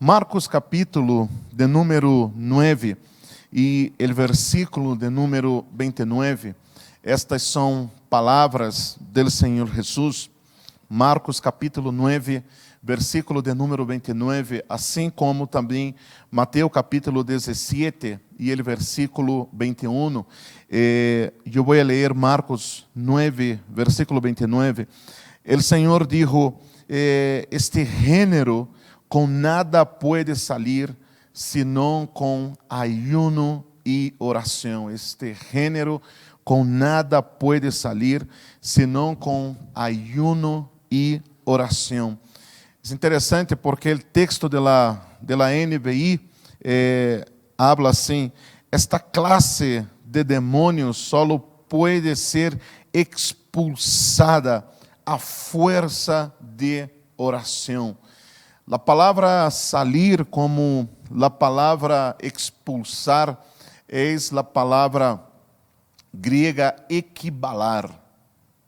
Marcos capítulo de número 9 e o versículo de número 29. Estas são palavras do Senhor Jesus. Marcos capítulo 9, versículo de número 29, assim como também Mateus capítulo 17 e o versículo 21. Eu vou ler Marcos 9, versículo 29. O Senhor dijo, este gênero com nada pode salir, senão com ayuno e oração. Este gênero com nada pode salir, senão com ayuno e oração. É interessante porque o texto de la NVI habla assim: esta classe de demônios solo pode ser expulsada a força de oração. A palavra salir, como a palavra expulsar, é a palavra grega equibalar.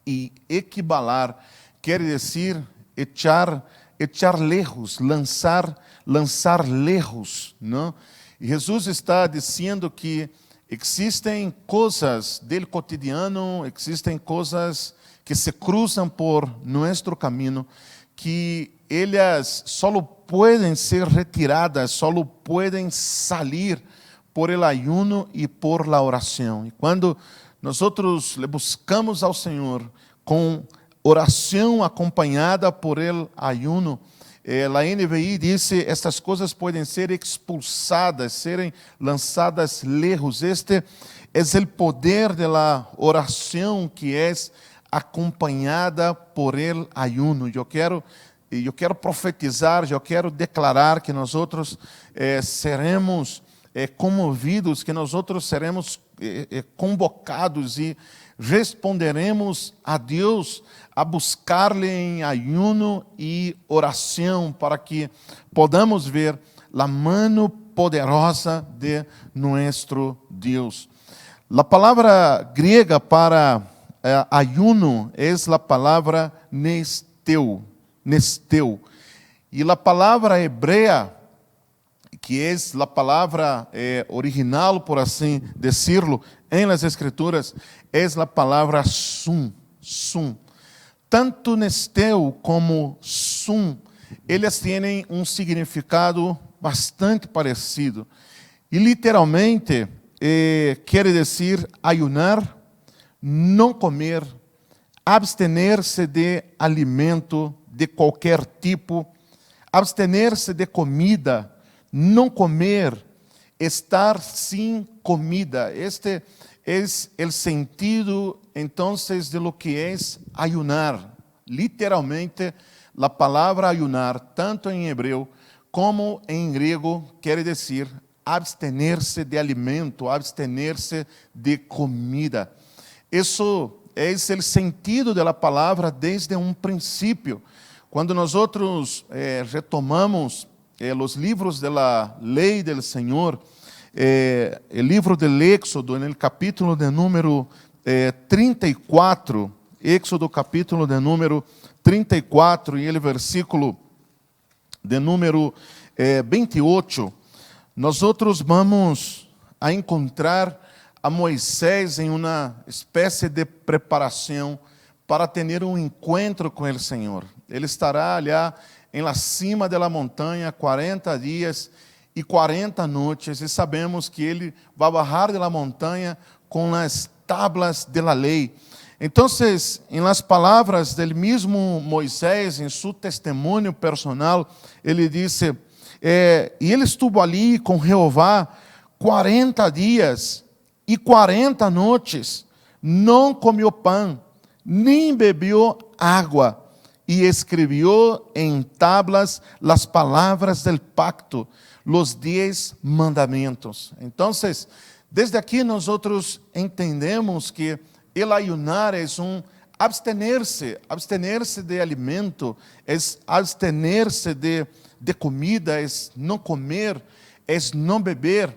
E equibalar quer dizer echar lejos, lançar lejos, não? E Jesus está dizendo que existem coisas do cotidiano, existem coisas que se cruzam por nosso caminho, que elas só podem ser retiradas, só podem sair por el ayuno e por la oração. E quando nós le buscamos ao Senhor com oração acompanhada por el ayuno, a NVI disse, estas coisas podem ser expulsadas, serem lançadas lejos. Este é o poder da oração que é acompanhada por el ayuno. Eu quero profetizar, eu quero declarar que nós seremos comovidos, que nós seremos convocados e responderemos a Deus a buscar-lhe em ayuno e oração, para que podamos ver a mano poderosa de nosso Deus. A palavra grega para ayuno é a palavra nesteu. E a palavra hebrea, que é a palavra original, por assim decirlo, em las Escrituras, é a palavra sum. Tanto nesteu como sum, eles têm um significado bastante parecido. E literalmente quer dizer ayunar, não comer, abstener-se de alimento de qualquer tipo, abstener-se de comida, não comer, estar sem comida. Este é o sentido, então, de lo que é ayunar. Literalmente, a palavra ayunar, tanto em hebreu como em grego, quer dizer abstener-se de alimento, abstener-se de comida. Isso é o sentido da palavra desde um princípio. Quando nós retomamos os livros da lei do Senhor, o livro do Éxodo, no capítulo de número 34, Éxodo capítulo de número 34 e o versículo de número 28, nós vamos a encontrar a Moisés em uma espécie de preparação para ter um encontro com o Senhor. Ele estará ali em la cima da montanha 40 dias e 40 noites, e sabemos que ele vai bajar da montanha com as tablas da lei. Então, em las palavras del mesmo Moisés, em seu testemunho personal, ele disse, e ele estuvo ali com Jeová 40 dias e 40 noites, não comeu pão, nem bebeu água, e escreveu em tablas as palavras del pacto, os 10 mandamentos. Então, desde aqui nós entendemos que el ayunar é abstener-se de alimento, é abstener-se de comida, é não comer, é não beber.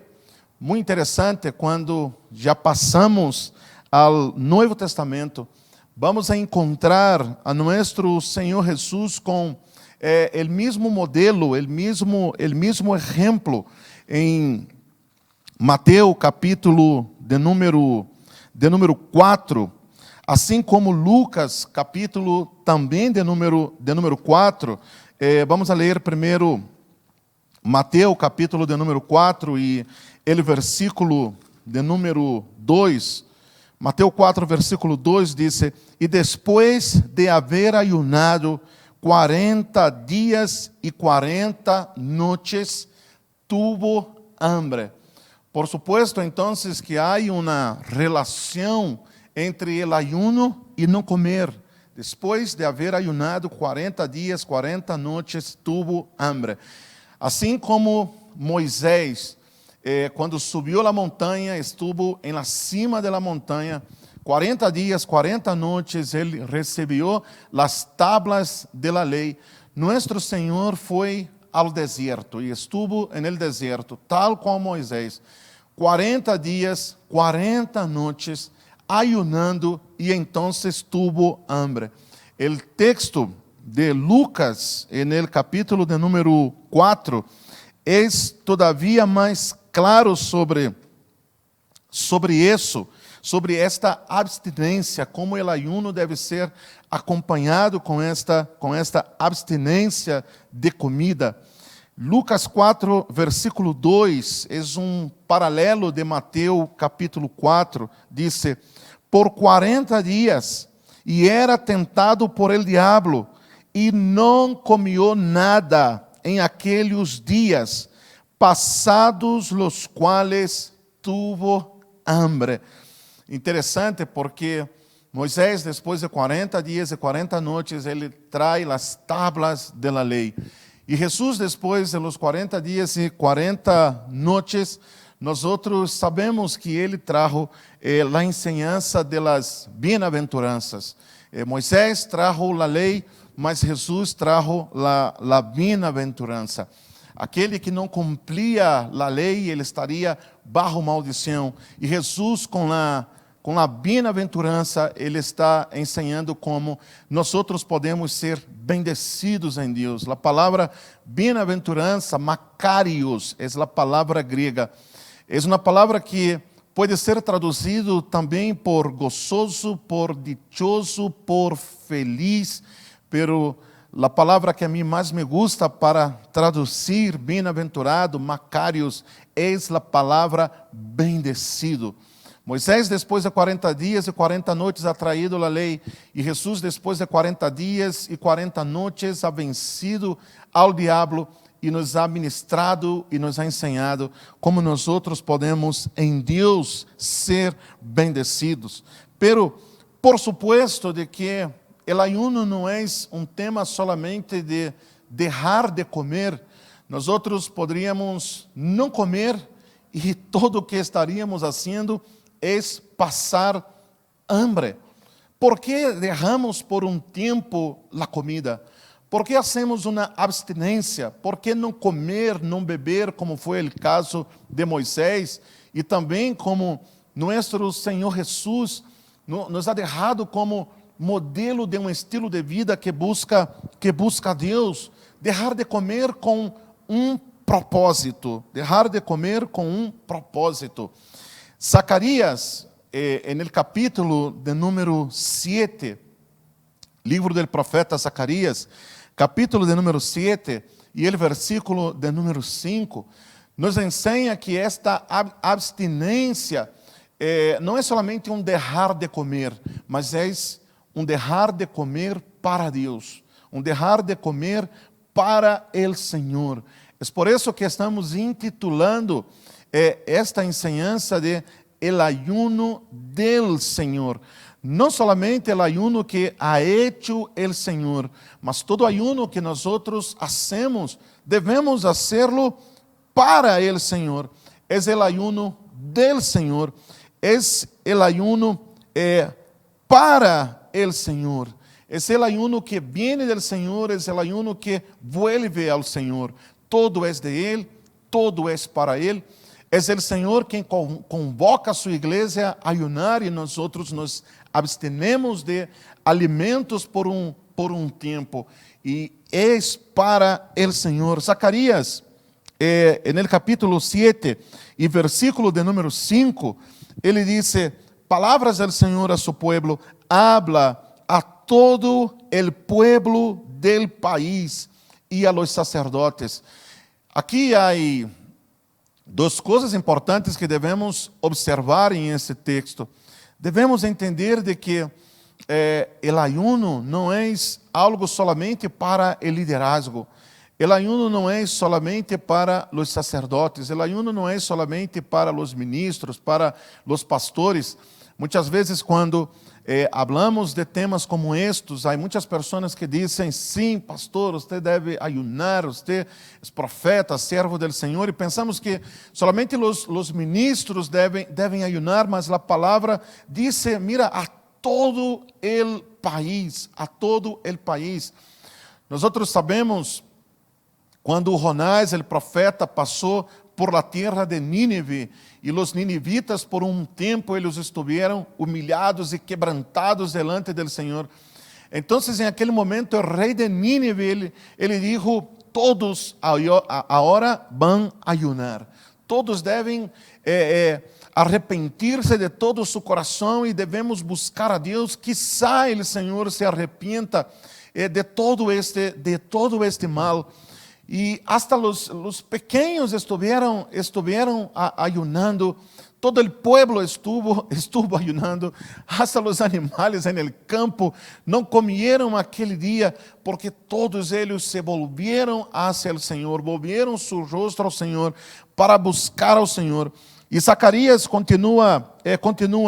Muito interessante, quando já passamos ao Novo Testamento, vamos a encontrar a nuestro Señor Jesús con el mismo modelo, el mismo ejemplo en Mateo capítulo de número 4, assim como Lucas capítulo também de número 4. Vamos a ler primeiro Mateo capítulo de número 4 e ele versículo de número 2. Mateo 4, versículo 2 diz: E depois de haver ayunado 40 dias e 40 noches, tuvo hambre. Por supuesto, entonces, que há uma relação entre o ayuno e não comer. Depois de haver ayunado 40 dias, 40 noches, tuvo hambre. Assim como Moisés, quando subiu a montanha, estuvo em la cima de la montanha, 40 dias, 40 noches, ele recebeu as tablas de la lei. Nuestro Senhor foi ao deserto e estuvo en el deserto, tal como Moisés, 40 dias, 40 noches, ayunando e entonces tuvo hambre. El texto de Lucas, en el capítulo de número 4, es todavía mais claro sobre isso, sobre esta abstinência, como o ayuno deve ser acompanhado com esta abstinência de comida. Lucas 4, versículo 2, é paralelo de Mateus capítulo 4, diz: Por 40 dias, e era tentado por el diablo, e não comió nada em aqueles dias, passados os quais tuvo hambre. Interessante, porque Moisés, depois de 40 dias e 40 noites, ele traz as tablas de la lei. E Jesus, depois de los 40 dias e 40 noites, nós sabemos que ele trajo a enseñança de las bienaventuranças. Moisés trajo a lei, mas Jesus trajo a bienaventurança. Aquele que não cumpria a lei, ele estaria bajo maldição. E Jesus, com a bienaventurança, ele está ensinando como nós podemos ser bendecidos em Deus. A palavra bienaventurança, makarios, é a palavra grega. É uma palavra que pode ser traduzido também por gozoso, por dichoso, por feliz, pero a palavra que a mim mais me gusta para traduzir bem-aventurado, makarios, é a palavra bendecido. Moisés, depois de 40 dias e 40 noites, ha traído a lei, e Jesus, depois de 40 dias e 40 noites, ha vencido ao diabo e nos ha ministrado e nos ha ensinado como nós podemos em Deus ser bendecidos. Pero, por supuesto, de que o ayuno não é tema solamente de deixar de comer. Nós poderíamos não comer e todo o que estaríamos fazendo é passar hambre. ¿Por que deixamos por tempo a comida? ¿Por que hacemos uma abstinência? ¿Por que não comer, não beber, como foi o caso de Moisés? E também como nosso Senhor Jesus nos ha deixado como modelo de estilo de vida que busca a Deus. Deixar de comer com propósito. Deixar de comer com propósito. Zacarias, en el capítulo de número 7, livro do profeta Zacarias, capítulo de número 7, e o versículo de número 5, nos ensina que esta abstinência não é somente deixar de comer, mas é deixar de comer para Deus, deixar de comer para o Senhor. É por isso que estamos intitulando esta enseñanza de el ayuno del Senhor. Não somente el ayuno que ha hecho el Senhor, mas todo ayuno que nós hacemos, devemos hacerlo para el Senhor. Es el ayuno del Senhor, es el ayuno para el Senhor. Es el ayuno que viene del Senhor, es el ayuno que vuelve al Senhor. Todo es de Él, todo es para Él. É o Senhor quem convoca a sua igreja a ayunar e nós nos abstenemos de alimentos por um tempo. E é para o Senhor. Zacarias, no capítulo 7 e versículo de número 5, ele diz: palavras del Senhor a su pueblo, habla a todo el pueblo del país e a los sacerdotes. Aqui há duas coisas importantes que devemos observar em esse texto. Devemos entender de que o ayuno não é algo solamente para o liderazgo. O ayuno não é solamente para os sacerdotes. O ayuno não é solamente para os ministros, para os pastores. Muitas vezes, quando hablamos de temas como estes, há muitas pessoas que dizem: sim, pastor, você deve ayunar, você é profeta, servo do Senhor, e pensamos que solamente os ministros devem ayunar, mas a palavra diz: mira, a todo el país, a todo el país. Nós sabemos, quando Jonás, o profeta, passou por la tierra de Nínive, e os ninivitas por um tempo eles estiveram humilhados e quebrantados delante do Senhor. Então, em aquele momento, o rei de Nínive, ele dijo: todos agora vão ayunar, todos devem arrepentir-se de todo su coração e devemos buscar a Deus. Quizá o Senhor se arrepienta de todo este mal. E hasta os pequenos estiveram ayunando, todo o pueblo estuvo ayunando, hasta os animais en el campo não comieron aquele dia, porque todos eles se volvieron hacia el Senhor, volvieron su rostro ao Senhor para buscar ao Senhor. E Zacarias continua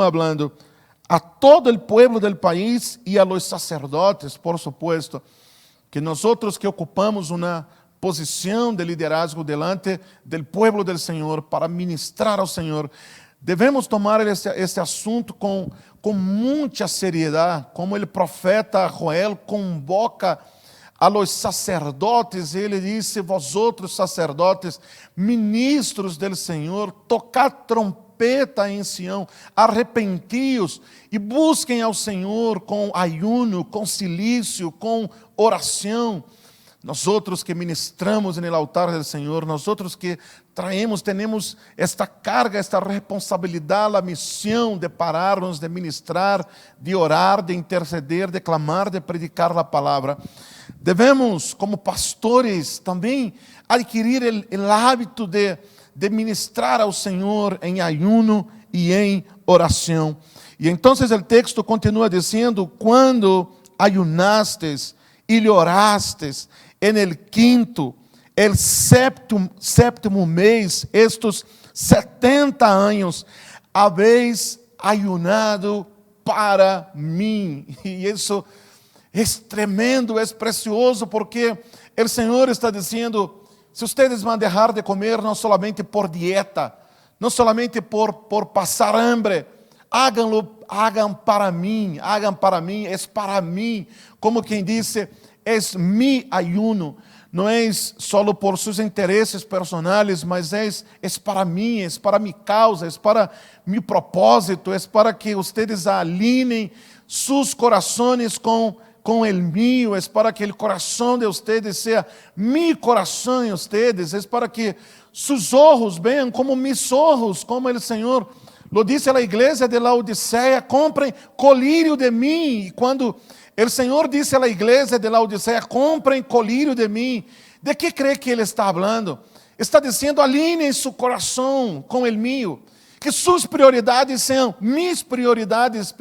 hablando a todo o pueblo del país e a los sacerdotes, por supuesto, que nós que ocupamos uma posição de liderazgo delante do povo do Senhor para ministrar ao Senhor, devemos tomar esse assunto com muita seriedade, como o profeta Joel convoca a los sacerdotes. Ele disse: vosotros sacerdotes, ministros do Senhor, tocad trompeta em Sião, arrepentíos e busquem ao Senhor com ayuno, com silício, com oração. Nós que ministramos no altar do Senhor, nós que temos esta carga, esta responsabilidade, a missão de pararmos, de ministrar, de orar, de interceder, de clamar, de predicar a palavra. Devemos, como pastores, também adquirir o hábito de ministrar ao Senhor em ayuno e em oração. E então o texto continua dizendo: quando ayunastes e lhe orastes, en el quinto, el séptimo mês, estes 70 anos, habéis ayunado para mim. E isso é tremendo, é precioso, porque o Senhor está dizendo: se vocês vão deixar de comer, não solamente por dieta, não solamente por passar hambre, hagan para mim, é para mim, como quem disse: é mi ayuno, não é só por seus interesses personais, mas é para mim, é para minha causa, é para meu propósito, é para que vocês alinhem seus corações com o meu, é para que o coração de vocês seja mi coração em vocês, é para que seus olhos venham como mis olhos, como o Senhor lo disse à igreja de Laodiceia: comprem colírio de mim. E quando o Senhor disse à igreja de Laodiceia: comprem colírio de mim, de que crê que Ele está falando? Está dizendo: alinhem seu coração com o meu, que suas prioridades sejam minhas prioridades.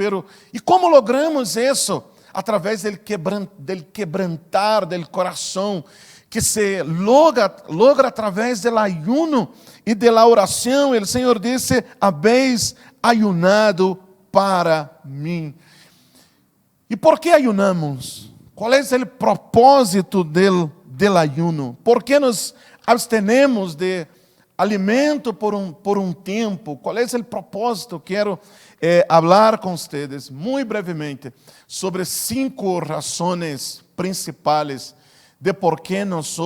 E como logramos isso? Através del quebrantar del coração, que se logra através do ayuno e da oração. O Senhor disse: habéis ayunado para mim. E por que ayunamos? Qual é o propósito del ayuno? Por que nos abstenemos de alimento por um tempo? Qual é o propósito? Quero falar com vocês, muito brevemente, sobre 5 razões principais de por que nós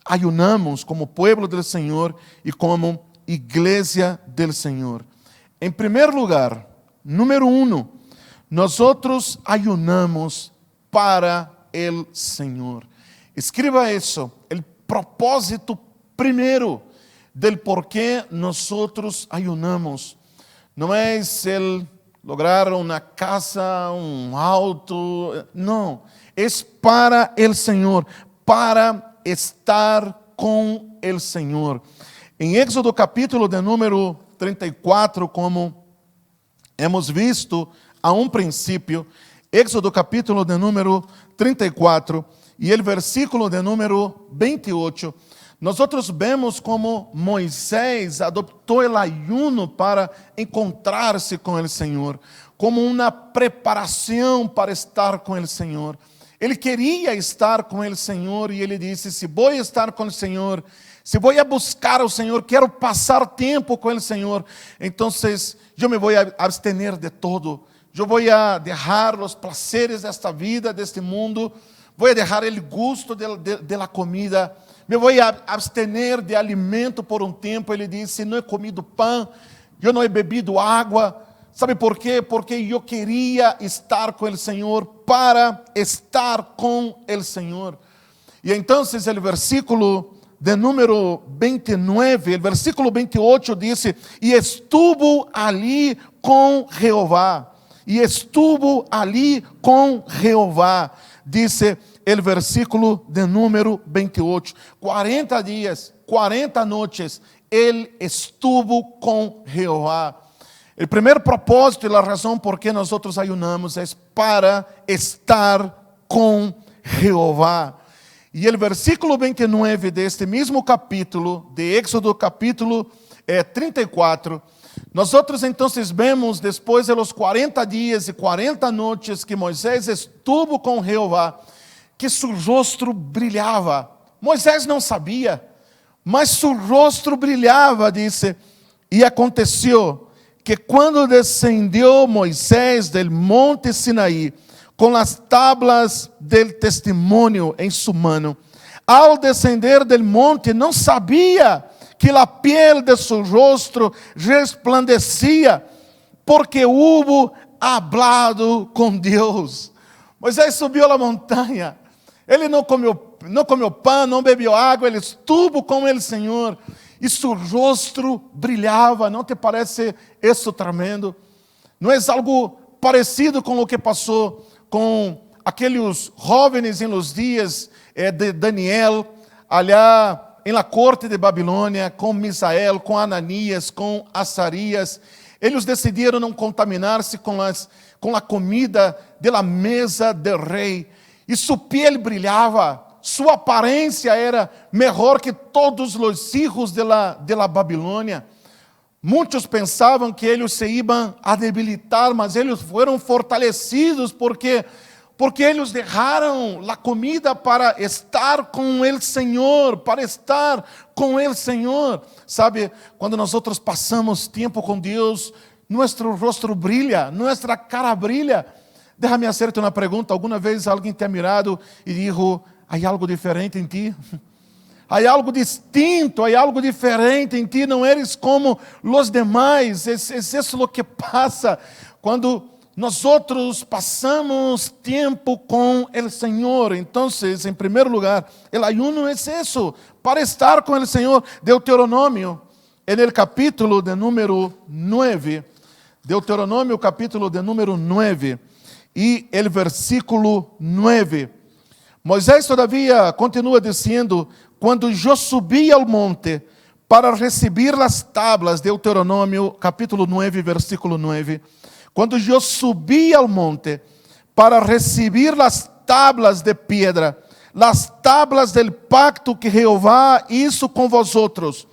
ayunamos como povo do Senhor e como iglesia del Señor. En primer lugar, número 1, nosotros ayunamos para el Señor. Escriba eso, el propósito primero del por qué nosotros ayunamos. No es el lograr una casa, un auto, no, es para el Señor, para estar com el Senhor. Em Éxodo capítulo de número 34, como hemos visto a um princípio, Éxodo capítulo de número 34 e o versículo de número 28, nós vemos como Moisés adoptou o ayuno para encontrar-se com o Senhor, como uma preparação para estar com o Senhor. Ele queria estar com o Senhor e ele disse: se vou estar com o Senhor, se vou a buscar o Senhor, quero passar tempo com o Senhor, então eu me vou abstener de todo. Eu vou deixar os prazeres desta vida, deste mundo, vou deixar o gosto de la comida, me vou abstener de alimento por um tempo. Ele disse: não he comido pão, eu não he bebido água. Sabe por quê? Porque eu queria estar com o Senhor, para estar com o Senhor. E então, o versículo de número 29, o versículo 28 diz: e estuvo ali com Jeová. E estuvo ali com Jeová. Disse o versículo de número 28. 40 dias, 40 noites, ele estuvo com Jeová. O primeiro propósito e a razão por que nós ayunamos é para estar com Jeová. E o versículo 29 deste mesmo capítulo, de Éxodo capítulo 34, nós então vemos, depois de los 40 dias e 40 noites que Moisés estuvo com Jeová, que seu rosto brilhava. Moisés não sabia, mas seu rosto brilhava, disse. E aconteceu que quando descendeu Moisés del monte Sinaí, com as tablas del testemunho em sua mão, ao descender del monte, não sabia que a piel de seu rosto resplandecia, porque hubo hablado com Deus. Moisés subiu a montanha, ele não comeu pão, não bebeu água, ele estuvo com o Senhor, e seu rosto brilhava. Não te parece isso tremendo? Não é algo parecido com o que passou com aqueles jovens em los dias de Daniel, allá em la corte de Babilônia, com Misael, com Ananias, com Azarias? Eles decidiram não contaminar-se com a comida de la mesa del rei, e sua pele brilhava. Sua aparência era melhor que todos os filhos de la Babilônia. Muitos pensavam que eles se iam a debilitar, mas eles foram fortalecidos porque eles deixaram a comida para estar com o Senhor, para estar com o Senhor. Sabe, quando nós passamos tempo com Deus, nosso rosto brilha, nossa cara brilha. Déjame hacerte uma pergunta. Alguma vez alguém te ha mirado e dijo: há algo diferente em ti? Há algo distinto, há algo diferente em ti, não eres como os demais. É isso o que passa quando nós passamos tempo com o Senhor. Então, em primeiro lugar, o ayuno é isso, para estar com o Senhor. Deuteronômio, no capítulo de número 9, Deuteronômio capítulo de número 9, e o versículo 9, Moisés todavia continua dizendo: quando eu subi ao monte para receber as tablas, Deuteronômio capítulo 9, versículo 9, quando eu subi ao monte para receber as tablas de pedra, as tablas del pacto que Jeová hizo com vosotros,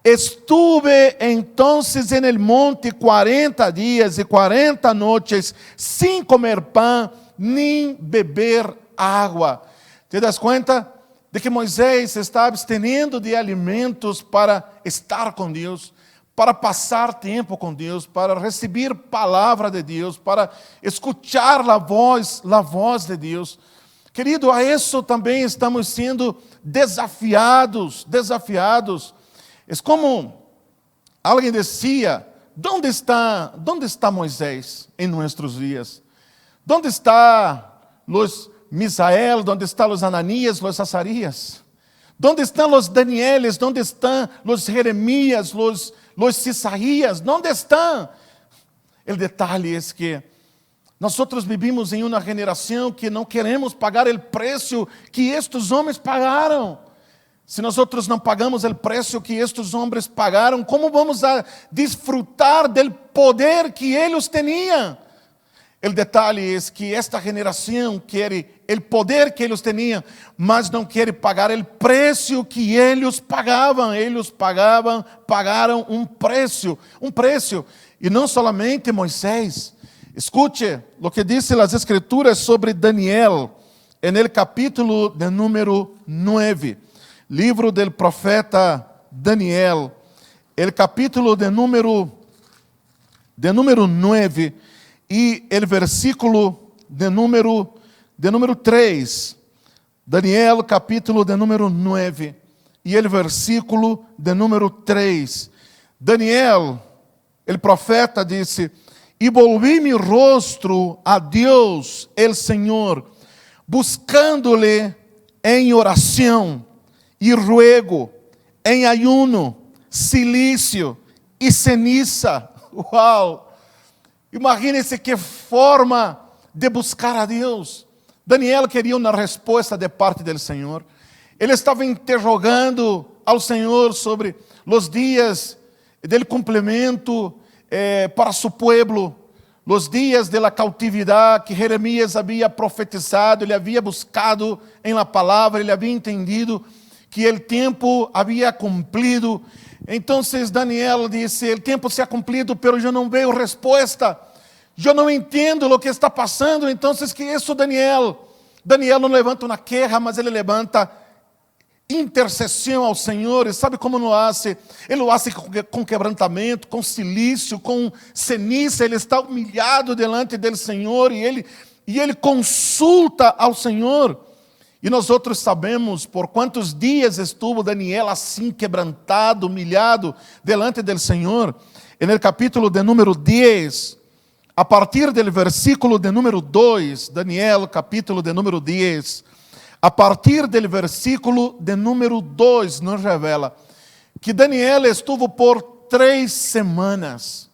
estuve entonces en el monte 40 dias e 40 noites, sem comer pão, nem beber água. Te das conta de que Moisés está abstenendo de alimentos para estar com Deus, para passar tempo com Deus, para receber palavra de Deus, para escuchar a voz de Deus. Querido, a isso também estamos sendo desafiados. É como Alguém dizia: ¿dónde está Moisés em nossos dias? ¿Dónde está los Misael? ¿Dónde están los Ananías, los Azarías? ¿Dónde están los Danieles? ¿Dónde están los Jeremías, los Isaías? ¿Dónde están? O detalhe é que nós vivimos em uma geração que não queremos pagar o preço que estes homens pagaram. Se nós não pagamos o preço que estes homens pagaram, como vamos a desfrutar do poder que eles tinham? O detalhe é que esta geração quer o poder que eles tinham, mas não quer pagar o preço que eles pagavam. Eles pagaram um preço. E não somente Moisés. Escute o que dizem as Escrituras sobre Daniel, no capítulo de número 9. Livro do profeta Daniel, o capítulo de número 9 e o versículo de número 3. Daniel, capítulo de número 9 e o versículo de número 3. Daniel, o profeta, disse: e volvi mi rostro a Deus, el Senhor, buscando-lhe em oração e ruego, em ayuno, silício e ceniza. Uau! Imagine-se que forma de buscar a Deus. Daniel queria uma resposta de parte do Senhor. Ele estava interrogando ao Senhor sobre os dias del cumprimento para su pueblo, os dias de la cautividade que Jeremias havia profetizado. Ele havia buscado em la palavra, ele havia entendido que o tempo havia cumprido. Então Daniel disse: o tempo se ha cumprido, pero eu não vejo resposta. Eu não entendo o que está passando. Então, que isso, Daniel não levanta uma queja, mas ele levanta intercessão ao Senhor. E sabe como não hace? Ele o hace com quebrantamento, com silício, com ceniza. Ele está humilhado delante do Senhor e ele consulta ao Senhor. E nós outros sabemos por quantos dias estuvo Daniel assim, quebrantado, humilhado delante do Senhor. No capítulo de número 10, a partir do versículo de número 2, Daniel, capítulo de número 10, a partir do versículo de número 2, nos revela que Daniel estuvo por 3 semanas,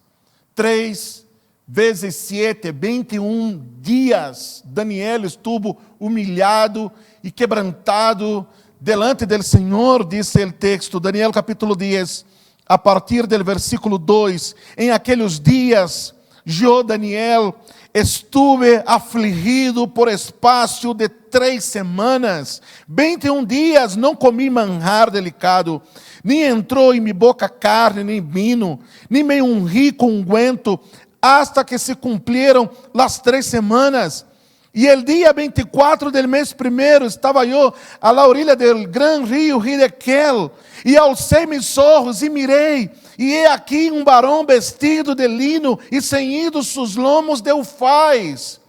3 vezes 7, 21 dias. Daniel estuvo humilhado e quebrantado delante do Senhor, diz o texto, Daniel capítulo 10, a partir do versículo 2, em aqueles dias, eu, Daniel, estuve afligido por espaço de 3 semanas, 21 dias não comi manjar delicado, nem entrou em minha boca carne, nem vinho, nem me ungí com unguento, hasta que se cumpriram as 3 semanas. E el dia 24 del mês primeiro estava eu a la orilla del gran rio Hiddekel, e alcei meus olhos e mirei, e he aqui um varão vestido de lino e ceñidos sus lomos de ufaz.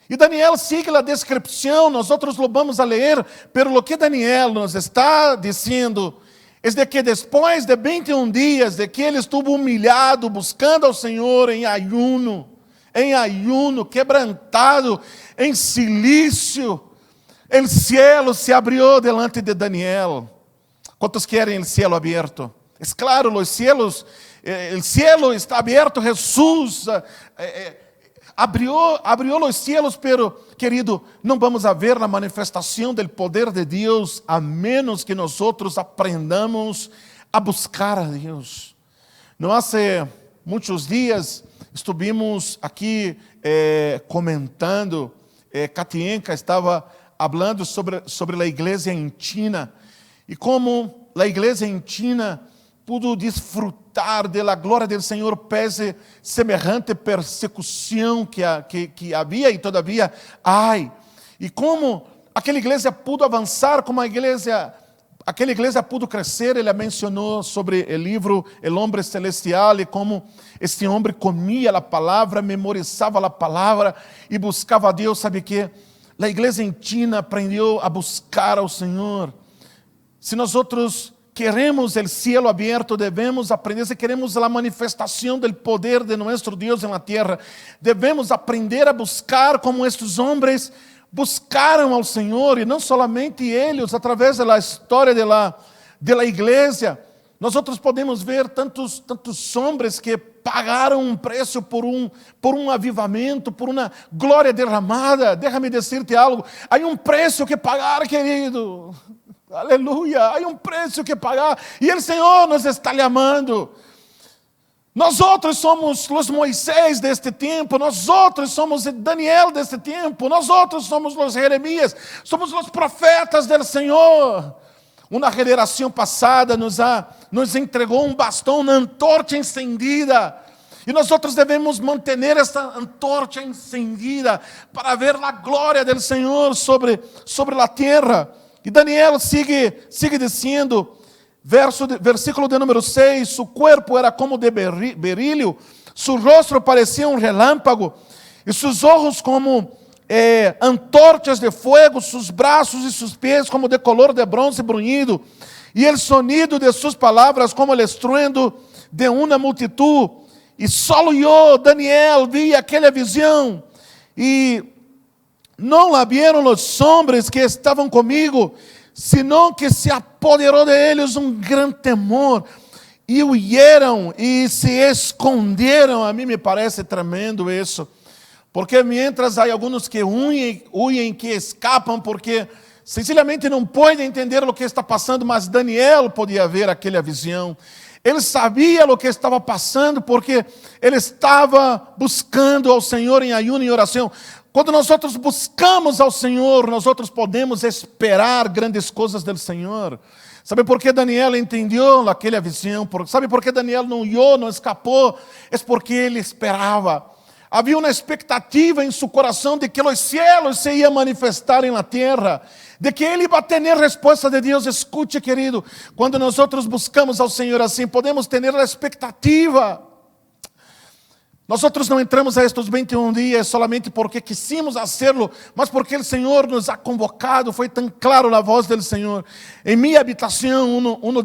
E Daniel sigue a descrição, nós outros lo vamos a ler, pero o que Daniel nos está dizendo é de que depois de 21 dias, de que ele estuvo humilhado, buscando ao Senhor em ayuno, quebrantado, em silício, o cielo se abriu delante de Daniel. Quantos querem o cielo aberto? É claro, o cielo está aberto. Jesus abriu os cielos, pero, querido, não vamos a ver a manifestação do poder de Deus, a menos que nós outros aprendamos a buscar a Deus. Não há muitos dias estivemos aqui comentando, Katienka estava falando sobre a igreja em China, e como a igreja em China pudo desfrutar da glória do Senhor pese semejante persecução que havia e todavia há. E como aquela igreja pudo avançar, como aquela igreja pudo crescer. Ele mencionou sobre o livro El Hombre Celestial e como este homem comia a palavra, memorizava a palavra e buscava a Deus. Sabe que a igreja em China aprendeu a buscar ao Senhor. Se nós outros queremos o cielo aberto, devemos aprender, se queremos a manifestação do poder de nosso Deus na terra, devemos aprender a buscar como estes homens buscaram ao Senhor, e não somente eles, através da história da igreja. Nós podemos ver tantos homens que pagaram um preço por um avivamento, por uma glória derramada. Déjame dizer-te algo, há um preço que pagar, querido. Aleluia, há um preço que pagar, e o Senhor nos está chamando. Nós somos os Moisés deste tempo, nós somos Daniel deste tempo, nós somos os Jeremias, somos os profetas do Senhor. Uma geração passada nos entregou um bastão, uma antorcha encendida, e nós devemos manter essa antorcha encendida para ver a glória do Senhor sobre a terra. E Daniel sigue dizendo, versículo de número 6, su cuerpo era como de berilio, su rostro parecía un relámpago, e sus ojos como antorchas de fuego, sus brazos e sus pies como de color de bronce bruñido, e el sonido de sus palabras como el estruendo de una multitud. E solo eu, Daniel, vi aquela visão, e não la vieron os homens que estavam comigo, senão que se apoderou de eles um grande temor, e huyeram e se esconderam. A mim me parece tremendo isso, porque mientras há alguns que huyen, que escapam, porque sencillamente não podem entender o que está passando, mas Daniel podia ver aquela visão. Ele sabia o que estava passando, porque ele estava buscando ao Senhor em ayuno e oração. Quando nós buscamos ao Senhor, nós podemos esperar grandes coisas do Senhor. Sabe por que Daniel entendeu aquela visão? Sabe por que Daniel não huyó, não escapou? É porque ele esperava. Havia uma expectativa em seu coração de que os céus se iam manifestar na terra, de que ele ia ter resposta de Deus. Escute, querido, quando nós buscamos ao Senhor assim, podemos ter a expectativa. Nós não entramos a estes 21 dias solamente porque quisimos hacerlo, mas porque o Senhor nos ha convocado. Foi tão claro a voz do Senhor. Em minha habitação, um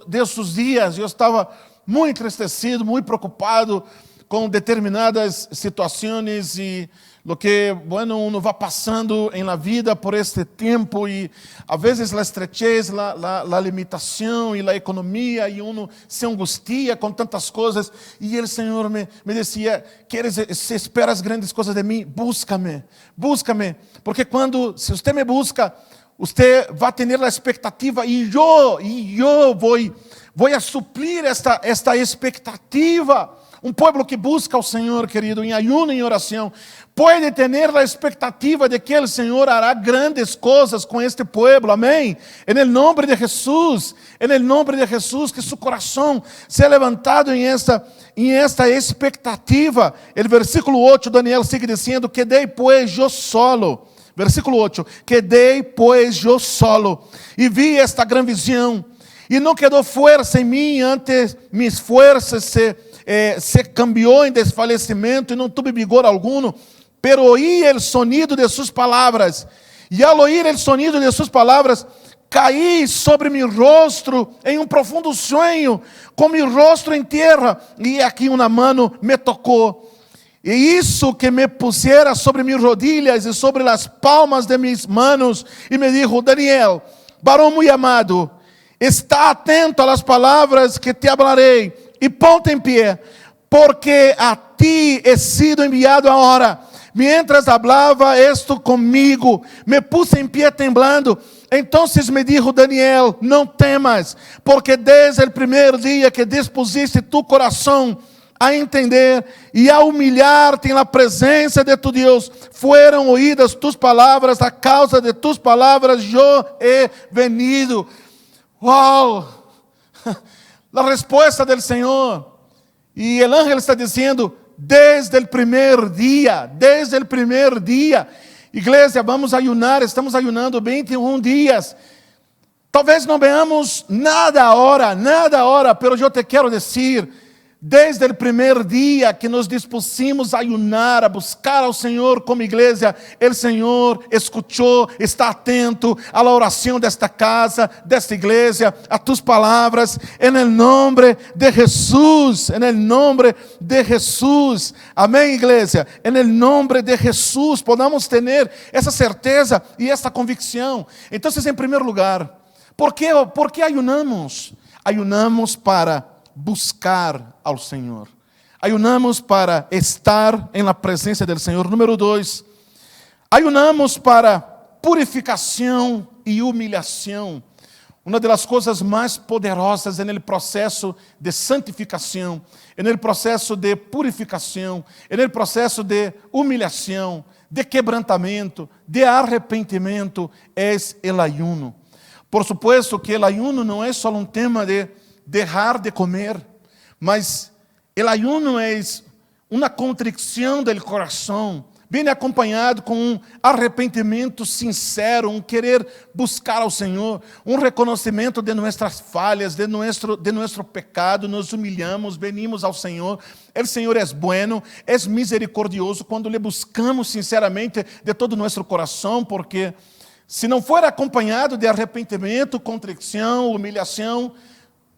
desses dias, eu estava muito entristecido, muito preocupado com determinadas situações e lo que, uno vai passando em la vida por este tempo, e a vezes a estrechez, a limitação e a economia, e uno se angustia com tantas coisas, e o Senhor me dizia: se esperas grandes coisas de mim, búscame, porque se você me busca, você vai ter a expectativa, e eu vou a suplir esta expectativa. Um povo que busca ao Senhor, querido, em ayuno e em oração, pode ter a expectativa de que o Senhor hará grandes coisas com este povo, amém? Em nome de Jesus, que seu coração seja levantado em esta expectativa. O versículo 8, Daniel sigue dizendo: quedei pues eu solo. Versículo 8, quedei pues eu solo, e vi esta grande visão, e não quedou força em mim, antes minhas forças se cambiou em desfalecimento, e não tive vigor alguno, pero oí el sonido de suas palavras, e ao oír el sonido de suas palavras, caí sobre meu rosto em um profundo sonho, com meu rosto em terra, e aqui uma mão me tocou, e isso que me pusiera sobre minhas rodilhas e sobre as palmas de minhas manos, e me dijo: Daniel, varão muito amado, está atento a las palavras que te hablarei, e ponte em pé, porque a ti he sido enviado agora. Mientras hablaba esto comigo, me puse em pé temblando. Entonces me dijo Daniel: não temas, porque desde el primer dia que dispusiste tu coração a entender e a humilhar-te na presença de tu Deus, foram oídas tus palavras, a causa de tus palavras eu he venido. Uau! A resposta do Senhor. E o ángel está dizendo: desde o primeiro dia, igreja, vamos ayunar, estamos ayunando 21 dias. Talvez não veamos nada agora, mas eu te quero dizer, Desde o primeiro dia que nos dispusimos a ayunar, a buscar ao Senhor como igreja, o Senhor escutou, está atento à oração desta casa, desta igreja, a tus palavras, em nome de Jesus, em nome de Jesus. Amém, igreja? Em nome de Jesus, podamos ter essa certeza e essa convicção. Então, em primeiro lugar, por que ayunamos? Ayunamos para buscar ao Senhor. Ayunamos para estar em la presença do Senhor. Número 2, ayunamos para purificação e humilhação. Uma das coisas mais poderosas no processo de santificação, no processo de purificação, no processo de humilhação, de quebrantamento, de arrependimento, é o ayuno. Por supuesto que o ayuno não é só um tema de deixar de comer, mas o ayuno é uma contrição do coração, bem acompanhado com um arrependimento sincero, um querer buscar ao Senhor, um reconhecimento de nossas falhas, de nosso pecado. Nos humilhamos, venimos ao Senhor. O Senhor é bueno, é misericordioso quando lhe buscamos sinceramente de todo o nosso coração, porque se não for acompanhado de arrependimento, contrição, humilhação,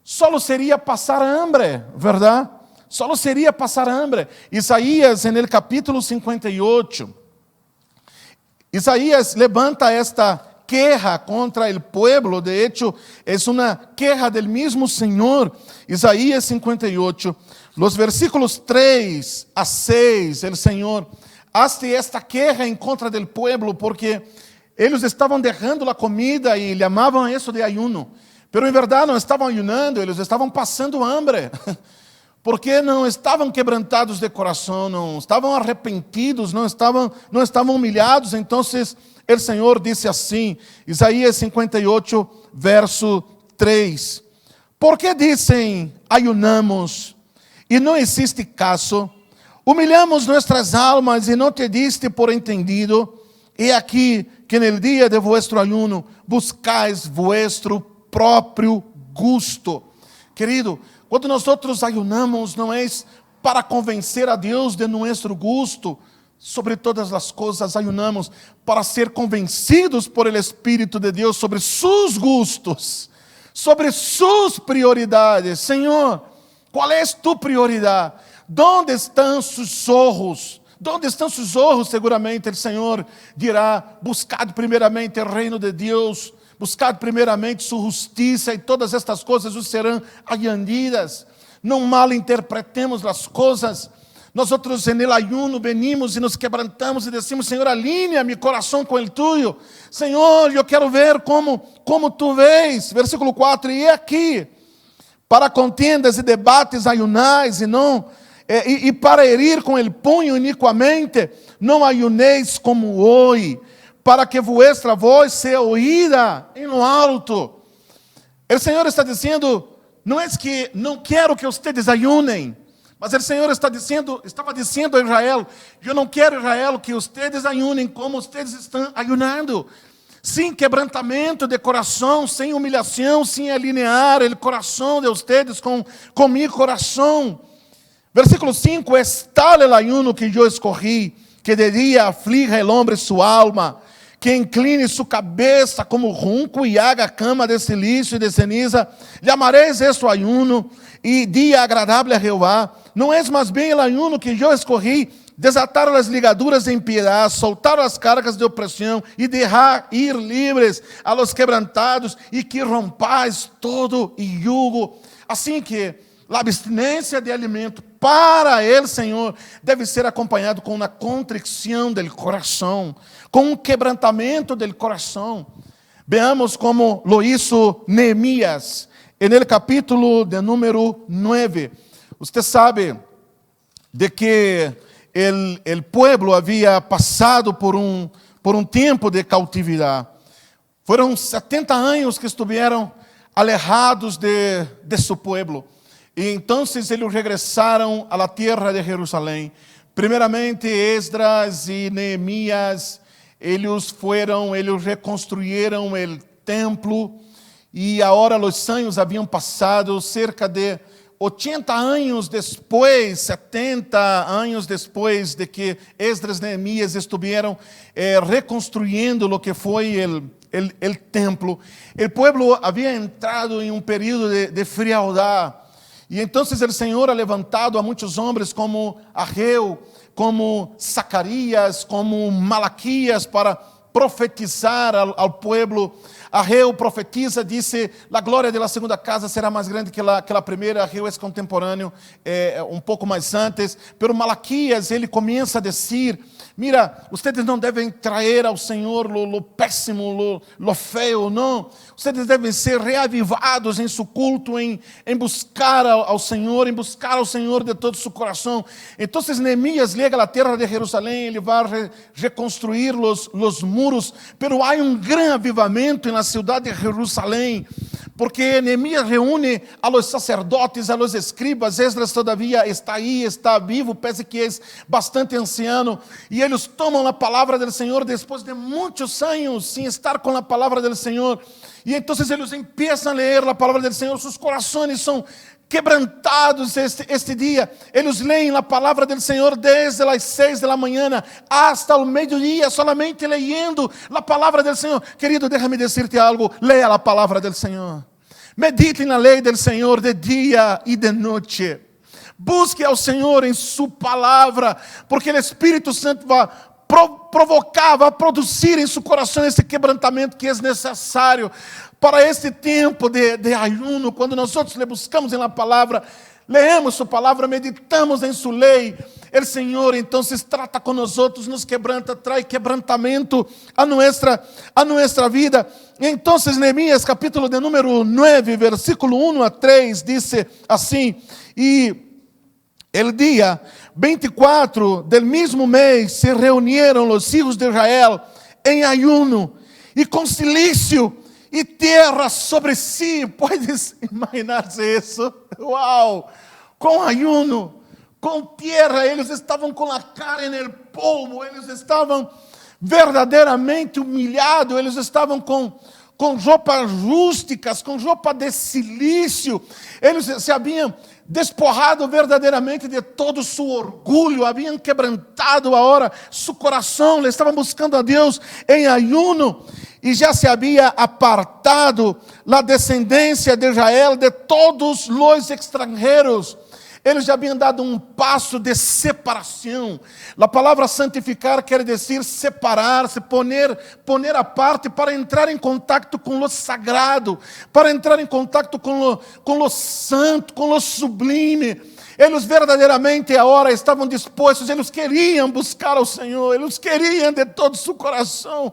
solo seria passar hambre, verdade? Solo seria passar hambre. Isaías, no capítulo 58, Isaías levanta esta queja contra o pueblo. De hecho, é uma queja del mismo Senhor. Isaías 58, los versículos 3 a 6, o Senhor hace esta queja em contra del pueblo, porque eles estavam deixando a comida e lhe chamavam isso de ayuno. Pero em verdade não estavam ayunando, eles estavam passando hambre, porque não estavam quebrantados de coração, não estavam arrependidos, não estavam humilhados. Então o Senhor disse assim, Isaías 58, verso 3: por que dizem ayunamos e não existe caso? Humilhamos nossas almas e não te diste por entendido. E aqui que no dia de vuestro ayuno buscais vuestro próprio gusto. Querido, quando nós ayunamos, não é para convencer a Deus de nosso gusto. Sobre todas as coisas, ayunamos para ser convencidos por el Espírito de Deus sobre seus gustos, sobre suas prioridades. Senhor, qual é tu prioridade? ¿Dónde estão sus ojos? ¿Dónde estão sus ojos? Seguramente o Senhor dirá: buscad primeiramente o reino de Deus, buscad primeiramente sua justiça, e todas estas coisas os serão añadidas. Não malinterpretemos as coisas. Nós en el ayuno venimos e nos quebrantamos e decimos: Senhor, alinea mi coração com o tuyo. Senhor, eu quero ver como tu vês. Versículo 4: e aqui, para contendas e debates ayunais, e para herir com el punho iniquamente, não ayuneis como hoje, para que vuestra voz seja oída em lo alto. O Senhor está dizendo: não é que não quero que vocês ayunem, mas o Senhor estava dizendo a Israel: eu não quero, Israel, que vocês ayunem como vocês estão ayunando, sem quebrantamento de coração, sem humilhação, sem alinear o coração de vocês com meu coração. Versículo 5: es tal el ayuno que yo escogí, que de día aflija el hombre su alma, que incline su cabeza como junco y haga cama de silicio y de ceniza. Llamaréis esto ayuno y día agradable a Jehová. No es más bien el ayuno que yo escogí, desatar as ligaduras de impiedade, soltar as cargas de opressão e deixar ir livres a los quebrantados, e que rompais todo yugo. Assim que a abstinência de alimento para o Senhor deve ser acompanhado com uma contrição do coração, com um quebrantamento do coração. Veamos como lo hizo Neemias, no capítulo de número 9. Você sabe de que o pueblo havia passado por um tempo de cautividade. Foram 70 anos que estiveram alejados de seu pueblo. E então eles regressaram à terra de Jerusalém. Primeiramente Esdras e Neemias, eles reconstruíram o templo. E agora os anos haviam passado, cerca de 80 anos depois, 70 anos depois de que Esdras e Neemias estiveram reconstruindo o que foi o templo, o povo havia entrado em um período de frialdade. E então o Senhor ha levantado a muitos homens como Ageu, como Zacarias, como Malaquias, para profetizar ao povo. Ageu profetiza, disse: a glória da segunda casa será mais grande que a primeira. Ageu é contemporâneo, um pouco mais antes. Pero Malaquias, ele começa a dizer: mira, vocês não devem trazer ao Senhor lo péssimo, lo feio, não. Vocês devem ser reavivados em seu culto, em buscar ao Senhor, em buscar ao Senhor de todo seu coração. Então Neemias liga a terra de Jerusalém, ele vai reconstruir os muros, pero há um grande avivamento na cidade de Jerusalém, porque Neemias reúne a los sacerdotes, a los escribas. Esdras todavia está aí, está vivo, pese que é bastante anciano, e eles tomam a palavra do Senhor depois de muitos anos sem estar com a palavra do Senhor, e então eles começam a ler a palavra do Senhor. Seus corações são quebrantados este dia. Eles leem a palavra do Senhor desde as 6 da manhã hasta o meio-dia, solamente leyendo a palavra do Senhor. Querido, déjame dizer-te algo: leia a palavra do Senhor, medite na lei do Senhor de dia e de noite, busque ao Senhor em sua palavra, porque o Espírito Santo vai provocar, vai produzir em seu coração esse quebrantamento que é necessário para este tempo de ayuno. Quando nós le buscamos na palavra, leemos sua palavra, meditamos em sua lei, o Senhor então se trata com nós, nos quebranta, traz quebrantamento a nossa vida. Então Neemias, capítulo de número 9, versículo 1 a 3, diz assim: e el dia 24 del mesmo mês se reunieron os hijos de Israel em ayuno e com silício e terra sobre si. Puedes imaginar-se isso? Uau! Com ayuno, com terra, eles estavam com a cara no polvo, eles estavam verdadeiramente humilhados, eles estavam com roupas rústicas, com roupa de silício. Eles se haviam despojado verdadeiramente de todo seu orgulho, haviam quebrantado agora seu coração, eles estavam buscando a Deus em ayuno, e já se havia apartado a descendência de Israel de todos os estrangeiros. Eles já haviam dado um passo de separação. A palavra santificar quer dizer separar-se, poner a parte para entrar em contato com o sagrado, para entrar em contato com o santo, com o sublime. Eles verdadeiramente agora estavam dispostos, eles queriam buscar ao Senhor, eles queriam de todo o seu coração.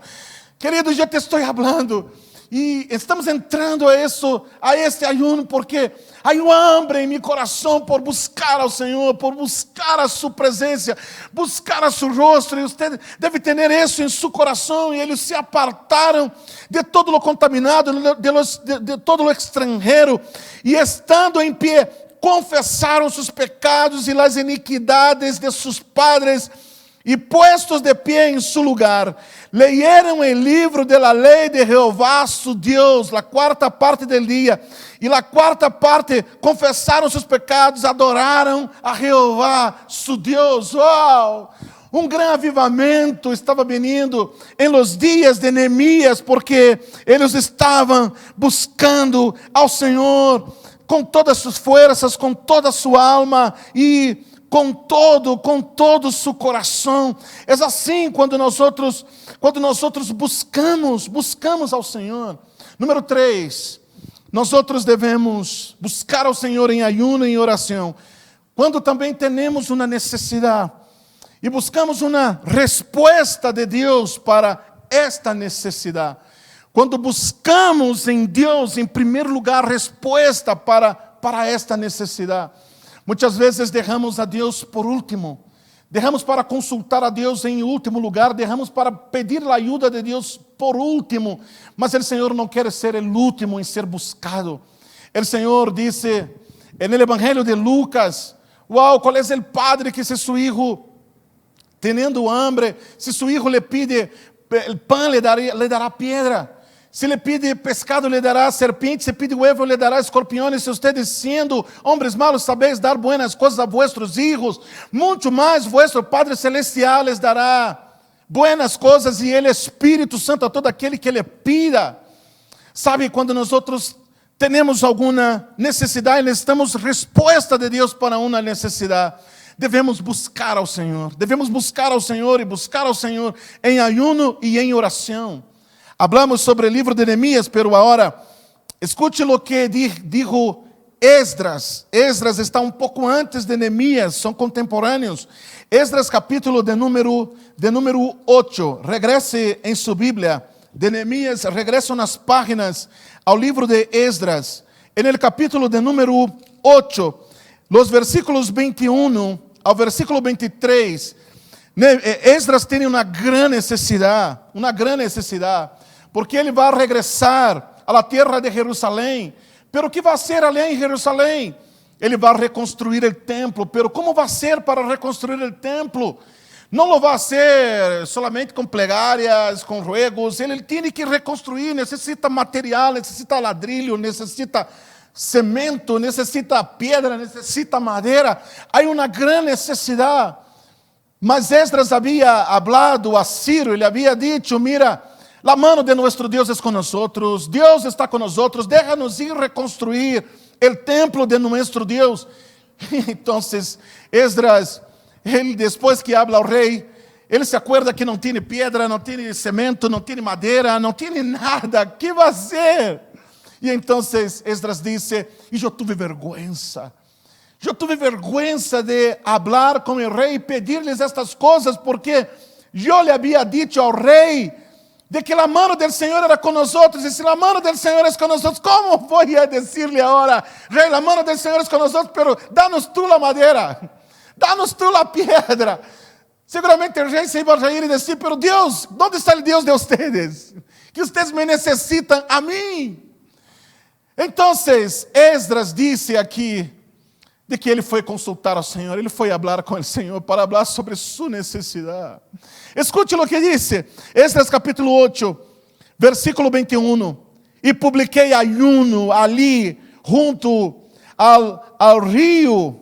Querido, já te estou falando. E estamos entrando a este ayuno, porque há um hambre em meu coração por buscar ao Senhor, por buscar a sua presença, buscar a seu rosto. E você deve ter isso em seu coração. E eles se apartaram de todo o contaminado, de todo o estrangeiro, e estando em pé, confessaram seus pecados e as iniquidades de seus padres, e puestos de pé em seu lugar, leyeron o livro de la lei de Jeová, su Deus, a quarta parte del dia, e a quarta parte confessaram seus pecados, adoraram a Jeová, su Deus. Uau! Um grande avivamento estava vindo em los dias de Neemias, porque eles estavam buscando ao Senhor com todas as suas forças, com toda a sua alma e com todo o seu coração. É assim quando nós buscamos ao Senhor. Número 3, nós devemos buscar ao Senhor em ayuno e em oração, quando também temos uma necessidade, e buscamos uma resposta de Deus para esta necessidade. Quando buscamos em Deus, em primeiro lugar, resposta para esta necessidade. Muitas vezes deixamos a Deus por último, deixamos para consultar a Deus em último lugar, deixamos para pedir a ajuda de Deus por último, mas o Senhor não quer ser o último em ser buscado. O Senhor disse no Evangelho de Lucas: uau, qual é o padre que se seu hijo, tendo hambre, se seu hijo le pide el pan, le dará piedra? Se lhe pide pescado, lhe dará serpente. Se pide huevo, lhe dará escorpiões. Se ustedes, sendo hombres malos, sabeis dar buenas coisas a vuestros hijos, muito mais vuestro Padre Celestial les dará buenas coisas, e Ele, Espírito Santo, a todo aquele que lhe pida. Sabe, quando nós temos alguma necessidade, necessitamos resposta de Deus para uma necessidade, devemos buscar ao Senhor. Devemos buscar ao Senhor e buscar ao Senhor em ayuno e em oração. Hablamos sobre o livro de Neemias, pero agora, escute o que dijo Esdras. Esdras está um pouco antes de Neemias, são contemporâneos. Esdras capítulo de número 8. Regrese em sua Bíblia. De Neemias, regrese umas páginas ao livro de Esdras. En el capítulo de número 8, los versículos 21 ao versículo 23. Esdras tem uma grande necessidade, porque ele vai regressar à terra de Jerusalém. Pero o que vai ser ali em Jerusalém? Ele vai reconstruir o templo. Pero como vai ser para reconstruir o templo? Não lo vai ser solamente com plegarias, com ruegos. Ele tem que reconstruir, necessita material, necessita ladrilho, necessita cimento, necessita pedra, necessita madeira. Há uma grande necessidade. Mas Esdras havia hablado a Ciro, ele havia dito: mira, la mano de nuestro Deus es con nosotros, Deus está con nosotros, déjanos ir reconstruir el templo de nuestro Deus. Entonces, Esdras, ele, depois que habla ao rei, ele se acuerda que não tem pedra, não tem cimento, não tem madeira, não tem nada. O que vai ser? E então Esdras disse: e eu tive vergüenza. Eu tive vergüenza de hablar com o rei e pedir-lhes estas coisas, porque eu lhe havia dito ao rei de que a mano do Senhor era com nós, e se a mano do Senhor é com nós, como vou a dizer-lhe agora: rei, a mano do Senhor é com nós, pero dá-nos tu a madeira, dá-nos tu a pedra. Seguramente o rei se iba a reír e dizer: pero Deus, onde está o Deus de ustedes? Que ustedes me necessitam a mim. Então, Esdras disse aqui de que ele foi consultar ao Senhor, ele foi falar com o Senhor para falar sobre sua necessidade. Escute o que disse, Esdras capítulo 8, versículo 21. E publiquei ayuno ali, junto ao rio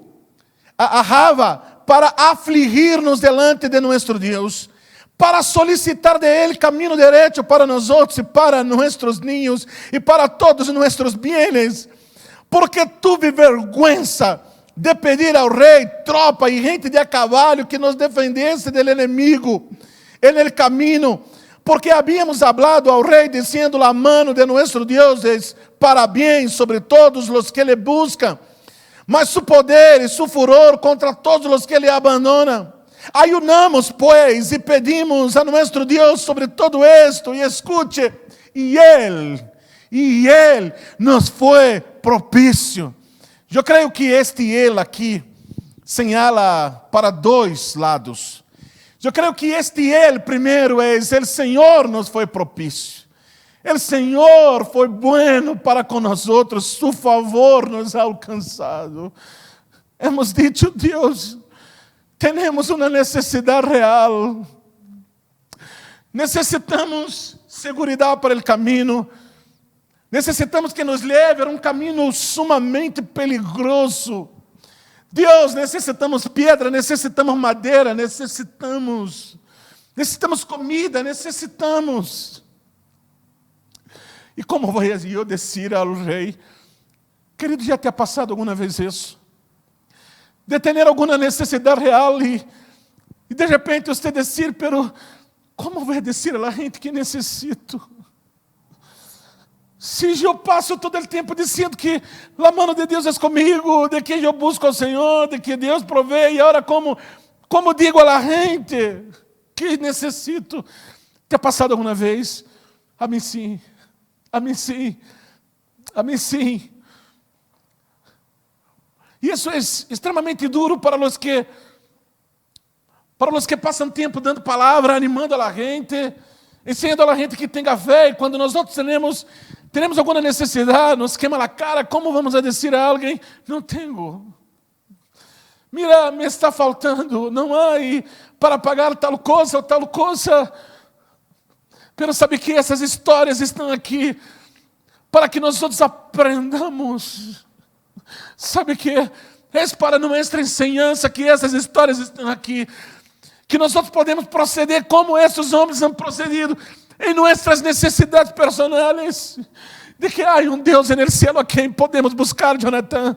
Ahava, para afligir-nos delante de nosso Deus, para solicitar de Ele caminho direito para nós outros e para nossos ninhos e para todos nossos bienes, porque tuve vergüenza de pedir ao rei tropa e gente de a cavalo que nos defendesse do inimigo en el caminho, porque habíamos hablado ao rei dizendo: a mano de nosso Deus é para bem sobre todos os que le buscam, mas su poder e su furor contra todos os que le abandonam. Ayunamos, pois, e pedimos a nosso Deus sobre todo esto, e escute, e Ele nos foi propício. Eu creio que Ele aqui señala para dois lados. Eu creio que Ele primeiro é: o Senhor nos foi propício. O Senhor foi bueno para com nós outros, su favor nos ha alcançado. Hemos dicho: Deus, temos uma necessidade real. Necessitamos segurança para o caminho. Necessitamos que nos leve a um caminho sumamente perigoso. Deus, necessitamos pedra, necessitamos madeira, necessitamos comida, necessitamos. E como vou eu dizer ao rei: querido, já te ha passado alguma vez isso? De ter alguma necessidade real e de repente você dizer: pero como vou dizer a gente que necessito? Se eu passo todo o tempo dizendo que a mão de Deus é comigo, de que eu busco ao Senhor, de que Deus provê, e agora como digo a gente que necessito? Te ha passado alguma vez? A mim sim, a mim sim, a mim sim. E isso é extremamente duro para os que passam tempo dando palavra, animando a gente, ensinando a gente que tenha fé, e quando nós outros teremos alguma necessidade, nos queima a cara, como vamos a dizer a alguém: não tenho. Mira, me está faltando, não há para pagar tal coisa ou tal coisa. Pero sabe que essas histórias estão aqui para que nós todos aprendamos. Sabe que é para nossa enseñança que essas histórias estão aqui. Que nós outros podemos proceder como esses homens han procedido em nossas necessidades personais. De que há Deus no céu a quem podemos buscar, Jonathan.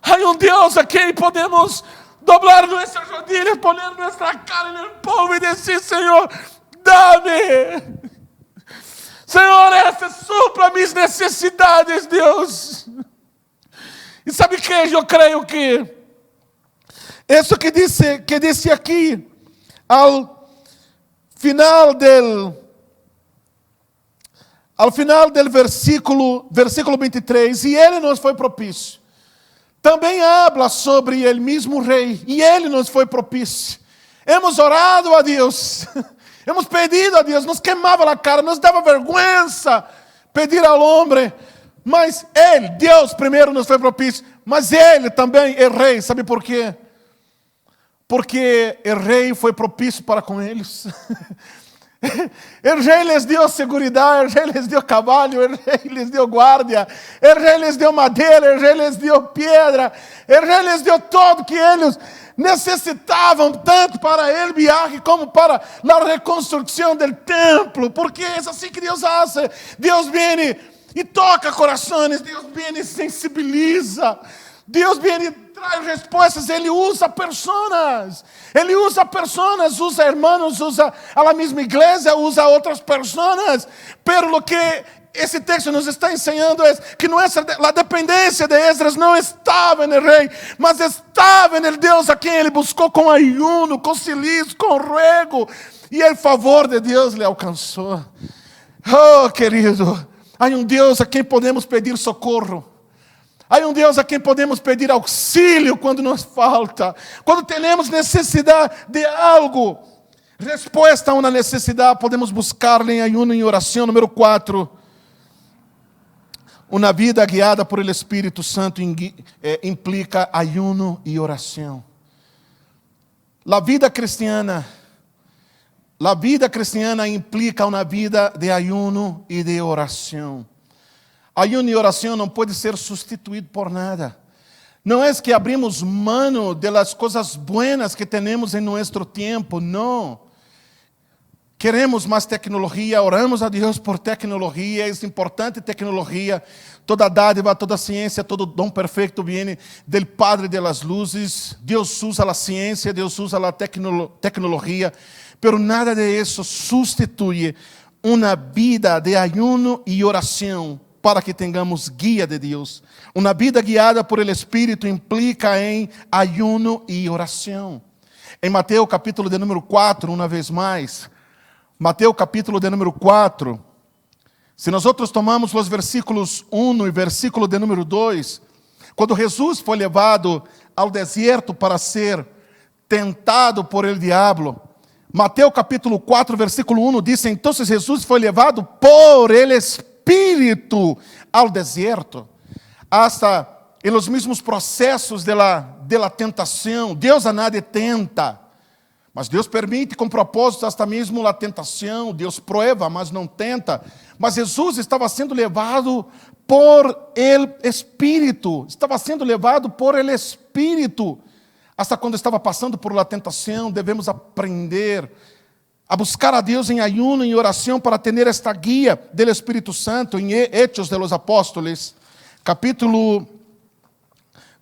Há Deus a quem podemos dobrar nossas rodilhas, poner nossa cara no povo e dizer: Senhor, dá-me. Senhor, essa supra minhas necessidades, Deus. E sabe o que? Eu creio que isso que disse aqui, ao final do versículo 23, e ele nos foi propício. Também habla sobre o mesmo rei, e ele nos foi propício. Hemos orado a Deus, hemos pedido a Deus, nos queimava a cara, nos dava vergonha pedir ao homem, mas ele, Deus primeiro nos foi propício, mas ele também é rei. Sabe por quê? Porque o rei foi propício para com eles. O rei lhes deu segurança, o rei lhes deu cavalo, o rei lhes deu guarda, o rei lhes deu madeira, o rei lhes deu pedra, o rei lhes deu tudo que eles necessitavam, tanto para o viagem como para a reconstrução do templo, porque é assim que Deus faz. Deus vem e toca corações, Deus vem e sensibiliza, Deus vem e traz respostas. Ele usa pessoas, usa irmãos, usa a mesma igreja, usa outras pessoas. Pero o que esse texto nos está ensinando é que a dependência de Esdras não estava no rei, mas estava no Deus a quem ele buscou com ayuno, com silício, com ruego, e o favor de Deus lhe alcançou. Oh, querido, há Deus a quem podemos pedir socorro. Há Deus a quem podemos pedir auxílio quando nos falta, quando temos necessidade de algo. Resposta a uma necessidade, podemos buscar-lhe em ayuno e oração. Número 4. Uma vida guiada por el Espírito Santo implica ayuno e oração. A vida cristiana implica uma vida de ayuno e de oração. Ayuno e oração não pode ser substituído por nada. Não é que abrimos mão das coisas buenas que temos em nosso tempo, não. Queremos mais tecnologia, oramos a Deus por tecnologia, é importante tecnologia. Toda dádiva, toda ciência, todo dom perfeito vem do Padre de las Luzes. Deus usa a ciência, Deus usa a tecnologia, pero nada de isso substitui uma vida de ayuno e oração, para que tenhamos guia de Deus. Uma vida guiada por el Espírito implica em ayuno e oração. Em Mateus capítulo de número 4, uma vez mais, Mateus capítulo de número 4, se nós tomamos os versículos 1 e versículo de número 2, quando Jesus foi levado ao deserto para ser tentado por el diablo, Mateus capítulo 4, versículo 1 diz: então Jesus foi levado por el Espírito ao deserto, hasta em los mesmos processos de la tentação. Deus a nada tenta, mas Deus permite com propósito hasta mesmo a tentação. Deus prueba, mas não tenta. Mas Jesus estava sendo levado por el Espírito, hasta quando estava passando por la tentação. Devemos aprender a buscar a Deus em ayuno e oração para ter esta guia do Espírito Santo. Em Hechos de los Apóstoles, capítulo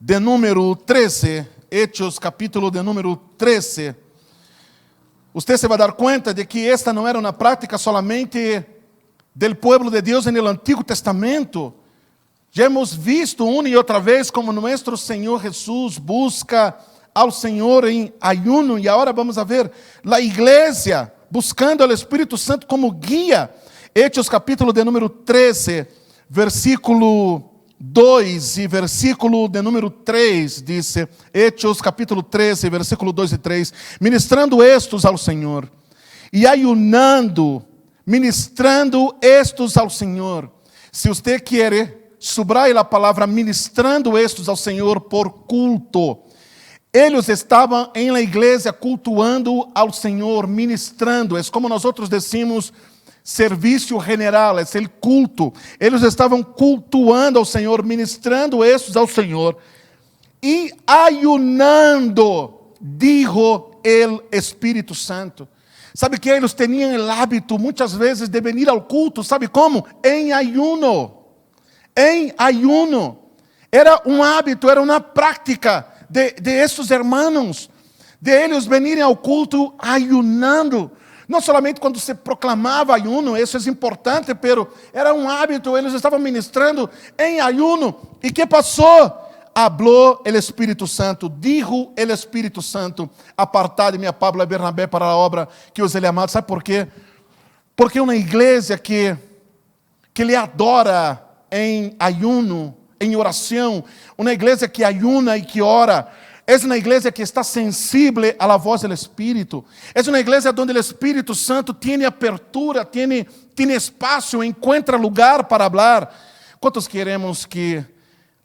de número 13, Hechos capítulo de número 13, você se vai dar conta de que esta não era uma prática solamente do povo de Deus no Antigo Testamento. Já hemos visto uma e outra vez como nosso Senhor Jesus busca ao Senhor em ayuno, e agora vamos a ver a igreja buscando o Espírito Santo como guia. Hechos capítulo de número 13, versículo 2 e versículo de número 3, diz, Hechos capítulo 13, versículo 2 e 3, ministrando estos ao Senhor, e ayunando, ministrando estos ao Senhor. Se você quer, subraie a palavra ministrando estos ao Senhor por culto. Eles estavam em la igreja cultuando ao Senhor, ministrando. É como nós outros decimos, serviço general, é o culto. Eles estavam cultuando ao Senhor, ministrando esses ao Senhor. E ayunando, dijo o Espírito Santo. Sabe que eles tinham o hábito, muitas vezes, de vir ao culto, sabe como? Em ayuno. Em ayuno. Era um hábito, era uma prática de esses irmãos, de eles virem ao culto ayunando. Não somente quando se proclamava ayuno, isso é importante, pero era um hábito, eles estavam ministrando em ayuno. E que passou? Hablou o Espírito Santo, dijo o Espírito Santo, apartad-me a Pablo e Bernabé para a obra que os ele amado. Sabe por quê? Porque uma igreja que lhe adora em ayuno, em oração, uma igreja que ayuna e que ora, é uma igreja que está sensível à voz do Espírito. É uma igreja onde o Espírito Santo tem abertura, tem espaço, encontra lugar para falar. Quantos queremos que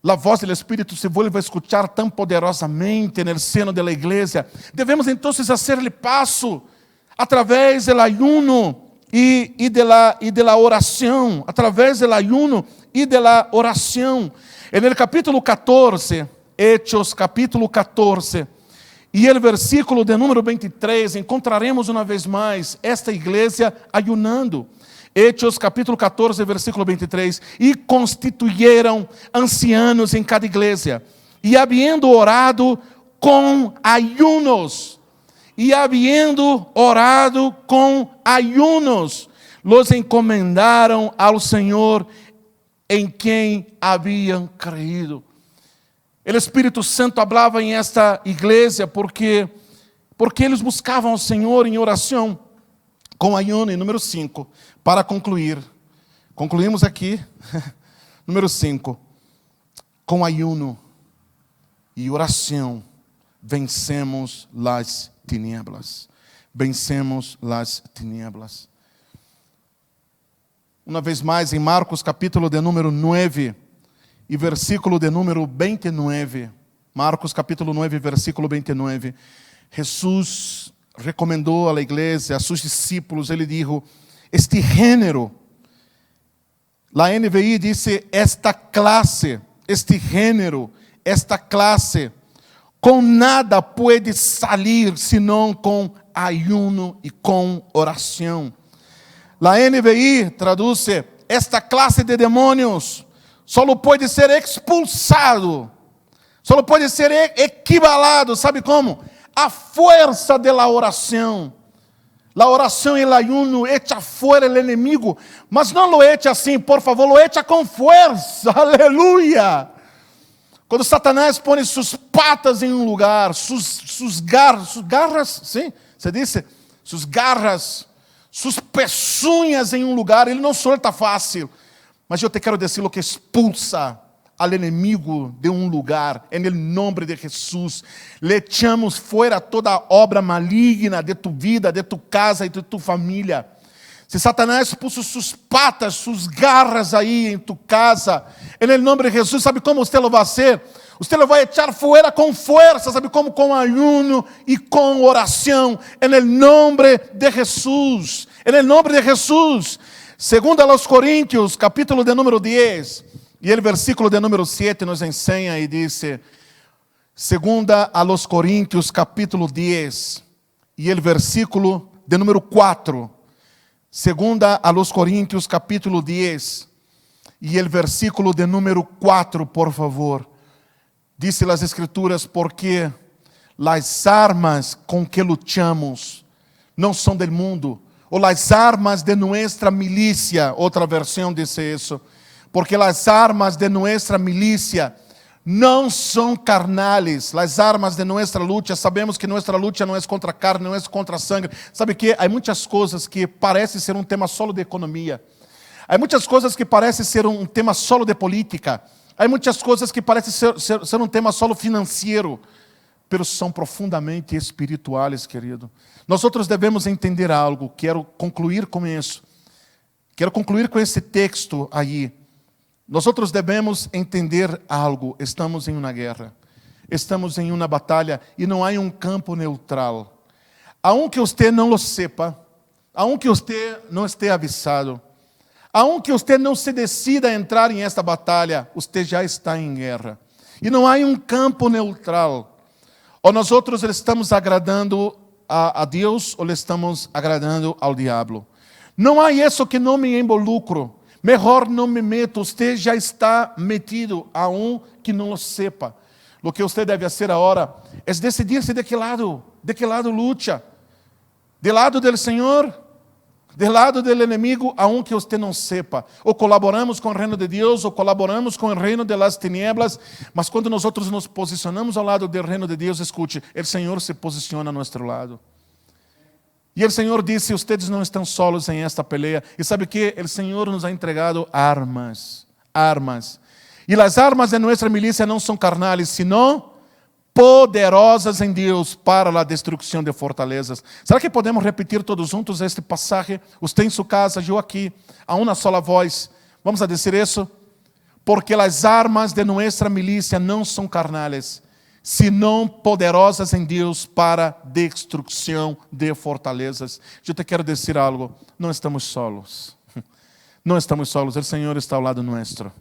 a voz do Espírito se vuelva a escuchar tão poderosamente no seno da igreja? Devemos então fazer-lhe passo através do ayuno e da oração, através do ayuno e da oração. No capítulo 14, Hechos capítulo 14, e o versículo de número 23, encontraremos uma vez mais esta igreja ayunando. Hechos capítulo 14, versículo 23, e constituyeram ancianos em cada igreja, e havendo orado com ayunos, los encomendaram ao Senhor em quem haviam creído. O Espírito Santo falava em esta igreja porque eles buscavam ao Senhor em oração, com ayuno. E número 5, para concluir, concluímos aqui, número 5, com ayuno e oração, vencemos las tinieblas. Vencemos las tinieblas. Uma vez mais, em Marcos capítulo de número 9, e versículo de número 29, Marcos capítulo 9, versículo 29, Jesus recomendou à igreja, a seus discípulos, ele disse, este gênero, a NVI disse, esta classe, este gênero, esta classe, com nada pode salir, senão com ayuno e com oração. A NVI traduz, esta classe de demônios, só pode ser expulsado, só pode ser equivalado, sabe como? A força da oração. A oração e o ayuno echa fora o inimigo, mas não lo echa assim, por favor, lo echa com força, aleluia. Quando Satanás põe suas patas em um lugar, suas garras, sim, se diz, suas garras, suas peçonhas em um lugar, ele não solta fácil. Mas eu te quero dizer o que expulsa al inimigo de um lugar, em nome de Jesus. Le echamos fora toda obra maligna de tu vida, de tu casa e de tu família. Se Satanás puso suas patas, suas garras aí em tu casa, em nome de Jesus, sabe como você lo vai fazer? Você lo vai echar fora com força, sabe como? Com ayuno e com oração, em nome de Jesus. Em nome de Jesus. Segundo aos Coríntios, capítulo de número 10, e o versículo de número 7 nos ensina e diz, segunda aos Coríntios, capítulo 10, e o versículo de número 4, segunda aos Coríntios, capítulo 10, e o versículo de número 4, por favor, diz as Escrituras, porque as armas com que lutamos não são del mundo, ou as armas de nuestra milícia, outra versão diz isso, porque as armas de nuestra milícia não são carnales, as armas de nuestra luta, sabemos que nuestra luta não é contra a carne, não é contra a sangue. Sabe que há muitas coisas que parecem ser um tema solo de economia, há muitas coisas que parecem ser um tema solo de política, há muitas coisas que parecem ser um tema solo financeiro, mas são profundamente espirituais, querido. Nós outros devemos entender algo, quero concluir com isso, quero concluir com esse texto aí. Nós outros devemos entender algo, estamos em uma guerra, estamos em uma batalha e não há um campo neutral. Aunque você não lo sepa, aunque você não esteja avisado, aunque você não se decida a entrar em esta batalha, você já está em guerra. E não há um campo neutral. Ou nós outros estamos agradando a Deus ou estamos agradando ao diabo. Não há isso que não me involucro. Melhor não me meto. Você já está metido a que não o sepa. O que você deve fazer agora é decidir-se de que lado luta. Do lado do Senhor, do lado do inimigo, aunque você não sepa. Ou colaboramos com o reino de Deus, ou colaboramos com o reino das tinieblas. Mas quando nós outros nos posicionamos ao lado do reino de Deus, escute, o Senhor se posiciona ao nosso lado. E o Senhor disse, vocês não estão solos em esta peleia. E sabe que o Senhor nos ha entregado armas. E as armas de nossa milícia não são carnais, sino poderosas em Deus para a destruição de fortalezas. Será que podemos repetir todos juntos este passagem? Você em sua casa, eu aqui, a uma sola voz. Vamos a dizer isso? Porque as armas de nossa milícia não são carnais, senão poderosas em Deus para destruição de fortalezas. Eu te quero dizer algo, não estamos solos. Não estamos solos, o Senhor está ao lado nosso.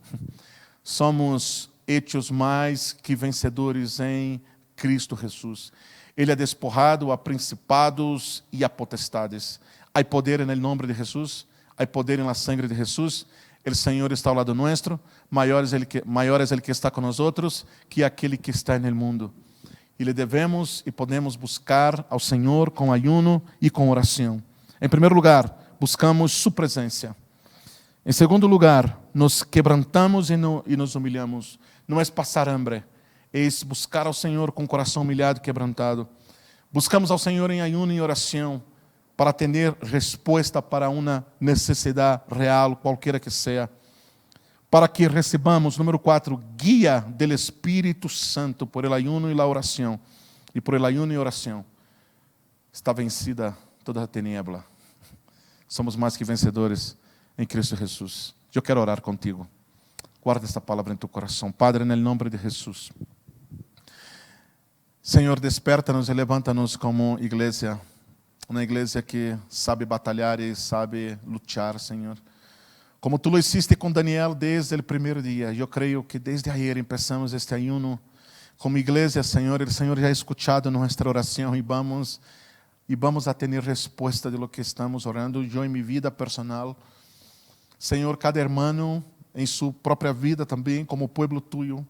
Somos hechos mais que vencedores em Cristo Jesus. Ele é despojado a principados e a potestades. Há poder no nome de Jesus, há poder na sangre de Jesus. O Senhor está ao lado nosso, maior é Ele que está com nós outros que aquele que está no mundo. E lhe devemos e podemos buscar ao Senhor com ayuno e com oração. Em primeiro lugar, buscamos sua presença. Em segundo lugar, nos quebrantamos e nos humilhamos. Não é passar hambre, é buscar ao Senhor com o coração humilhado e quebrantado. Buscamos ao Senhor em ayuno e oração para ter resposta para uma necessidade real, qualquer que seja. Para que recebamos, número 4, guia do Espírito Santo por el ayuno e la oração. E por el ayuno e oração está vencida toda a tiniebla. Somos mais que vencedores em Cristo Jesus. Eu quero orar contigo. Guarda esta palavra em tu coração. Padre, no nome de Jesus. Senhor, desperta-nos e levanta-nos como igreja. Uma igreja que sabe batalhar e sabe lutar, Senhor. Como tu lo hiciste com Daniel desde o primeiro dia. Eu creio que desde ayer empezamos este ayuno. Como igreja, Senhor, o Senhor já ha escuchado nossa oração e vamos a ter resposta de lo que estamos orando. Eu em minha vida personal. Senhor, cada hermano em sua própria vida também, como pueblo tuyo.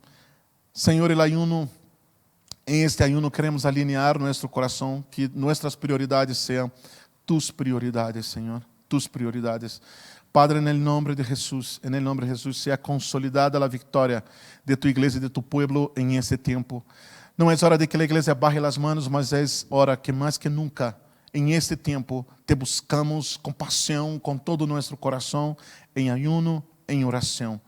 Senhor, em este ayuno queremos alinhar nosso coração, que nossas prioridades sejam tus prioridades, Senhor, tus prioridades. Padre, no nome de Jesus, seja consolidada a vitória de tu igreja e de tu pueblo em esse tempo. Não é hora de que a igreja barre as manos, mas é hora que mais que nunca, em este tempo, te buscamos com paixão, com todo o nosso coração, em ayuno, em oração.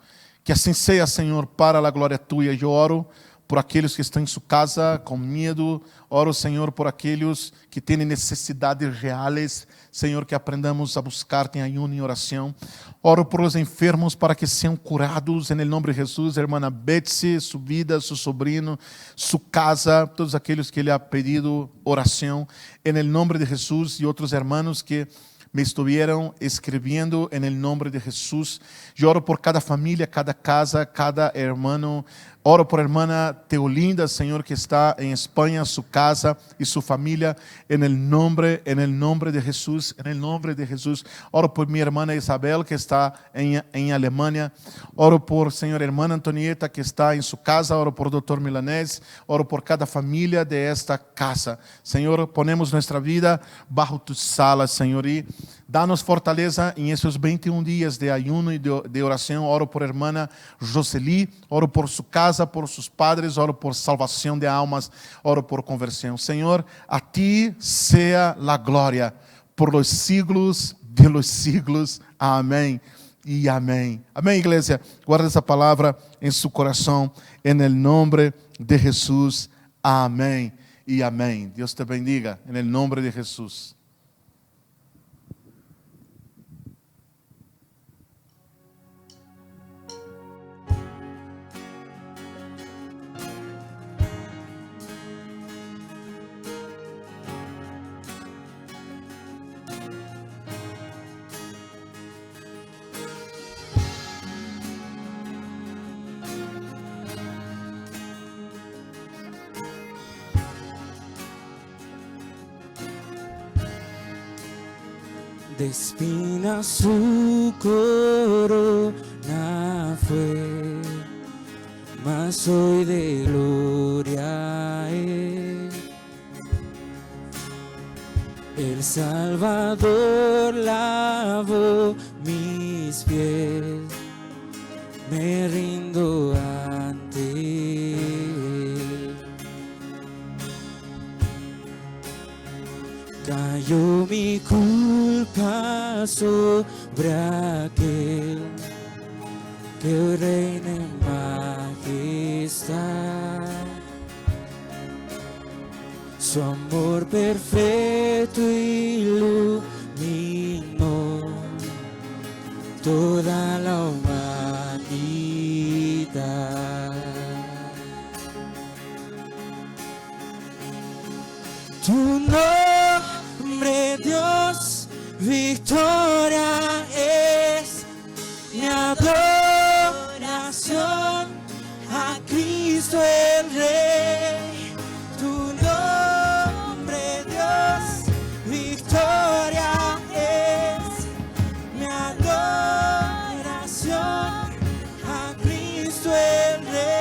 Que assim seja, Senhor, para a glória tua. Eu oro por aqueles que estão em sua casa com medo. Oro, Senhor, por aqueles que têm necessidades reais. Senhor, que aprendamos a buscar-te em ayuno e oração. Oro por os enfermos para que sejam curados em nome de Jesus. Irmã Betsy, sua vida, seu sobrinho, sua casa, todos aqueles que lhe ha pedido oração. Em nome de Jesus e outros irmãos que me estuvieron escribiendo en el nombre de Jesús. Yo oro por cada familia, cada casa, cada hermano. Oro por hermana Teolinda, Señor, que está en España, su casa y su familia, en el nombre de Jesús, en el nombre de Jesús. Oro por mi hermana Isabel, que está en Alemania. Oro por, Señor, hermana Antonieta, que está en su casa. Oro por Dr. Milanés. Oro por cada familia de esta casa. Señor, ponemos nuestra vida bajo tus salas, Señor, y danos fortaleza en esos 21 días de ayuno y de oración. Oro por hermana Joseli, oro por su casa, por sus padres, oro por salvación de almas, oro por conversión. Señor, a ti sea la gloria por los siglos de los siglos. Amén y amén. Amén, iglesia. Guarda essa palavra em seu coração, en el nombre de Jesús. Amén y amén. Dios te bendiga, en el nombre de Jesús. de espinas su corona fue, mas hoy de gloria es. El Salvador lavó mis pies, me rindo ante Él. Cayó mi culpa sobre aquel que hoy reina en majestad. Su amor perfecto iluminó toda la humanidad. Tu nombre, Dios, victoria es mi adoración a Cristo el Rey. Tu nombre, Dios, victoria es mi adoración a Cristo el Rey.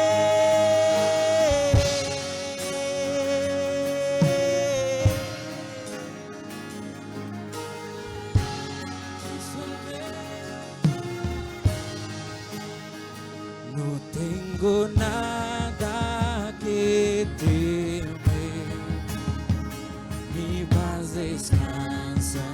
No tengo nada que temer, mi paz descansa